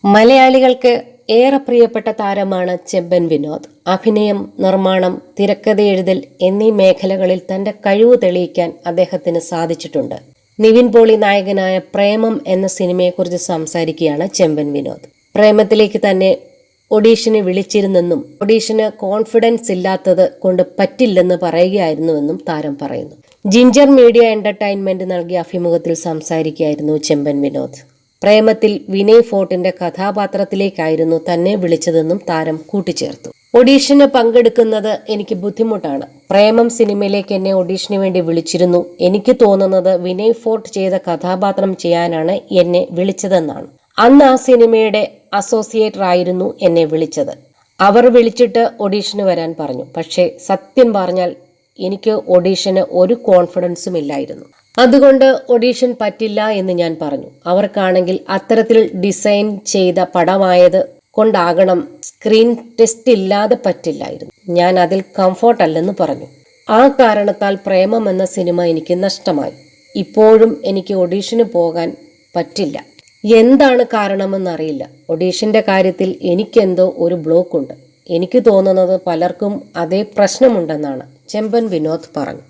മലയാളികൾക്ക് ഏറെ പ്രിയപ്പെട്ട താരമാണ് ചെമ്പൻ വിനോദ്. അഭിനയം, നിർമ്മാണം, തിരക്കഥയെഴുതൽ എന്നീ മേഖലകളിൽ തന്റെ കഴിവ് തെളിയിക്കാൻ അദ്ദേഹത്തിന് സാധിച്ചിട്ടുണ്ട്. നിവിൻ പോളി നായകനായ പ്രേമം എന്ന സിനിമയെക്കുറിച്ച് സംസാരിക്കുകയാണ് ചെമ്പൻ വിനോദ്. പ്രേമത്തിലേക്ക് തന്നെ ഓഡീഷന് വിളിച്ചിരുന്നെന്നും ഓഡീഷന് കോൺഫിഡൻസ് ഇല്ലാത്തത് കൊണ്ട് പറ്റില്ലെന്ന് പറയുകയായിരുന്നുവെന്നും താരം പറയുന്നു. ജിഞ്ചർ മീഡിയ എന്റർടൈൻമെന്റ് നൽകിയ അഭിമുഖത്തിൽ സംസാരിക്കുകയായിരുന്നു ചെമ്പൻ വിനോദ്. പ്രേമത്തിൽ വിനയ് ഫോർട്ടിന്റെ കഥാപാത്രത്തിലേക്കായിരുന്നു തന്നെ വിളിച്ചതെന്നും താരം കൂട്ടിച്ചേർത്തു. ഓഡീഷന് പങ്കെടുക്കുന്നത് എനിക്ക് ബുദ്ധിമുട്ടാണ്. പ്രേമം സിനിമയിലേക്ക് എന്നെ ഓഡീഷന് വേണ്ടി വിളിച്ചിരുന്നു. എനിക്ക് തോന്നുന്നത് വിനയ് ഫോർട്ട് ചെയ്ത കഥാപാത്രം ചെയ്യാനാണ് എന്നെ വിളിച്ചതെന്നാണ്. അന്ന് ആ സിനിമയുടെ അസോസിയേറ്റർ ആയിരുന്നു എന്നെ വിളിച്ചത്. അവർ വിളിച്ചിട്ട് ഓഡീഷന് വരാൻ പറഞ്ഞു. പക്ഷേ സത്യം പറഞ്ഞാൽ എനിക്ക് ഓഡീഷന് ഒരു കോൺഫിഡൻസും ഇല്ലായിരുന്നു. അതുകൊണ്ട് ഓഡീഷൻ പറ്റില്ല എന്ന് ഞാൻ പറഞ്ഞു. അവർക്കാണെങ്കിൽ അത്തരത്തിൽ ഡിസൈൻ ചെയ്ത പടമായത് കൊണ്ടാകണം സ്ക്രീൻ ടെസ്റ്റ് ഇല്ലാതെ പറ്റില്ലായിരുന്നു. ഞാൻ അതിൽ കംഫോർട്ട് അല്ലെന്ന് പറഞ്ഞു. ആ കാരണത്താൽ പ്രേമം എന്ന സിനിമ എനിക്ക് നഷ്ടമായി. ഇപ്പോഴും എനിക്ക് ഓഡീഷന് പോകാൻ പറ്റില്ല. എന്താണ് കാരണമെന്നറിയില്ല. ഓഡീഷന്റെ കാര്യത്തിൽ എനിക്കെന്തോ ഒരു ബ്ലോക്ക് ഉണ്ട്. എനിക്ക് തോന്നുന്നത് പലർക്കും അതേ പ്രശ്നമുണ്ടെന്നാണ് ചെമ്പൻ വിനോദ് പറഞ്ഞു.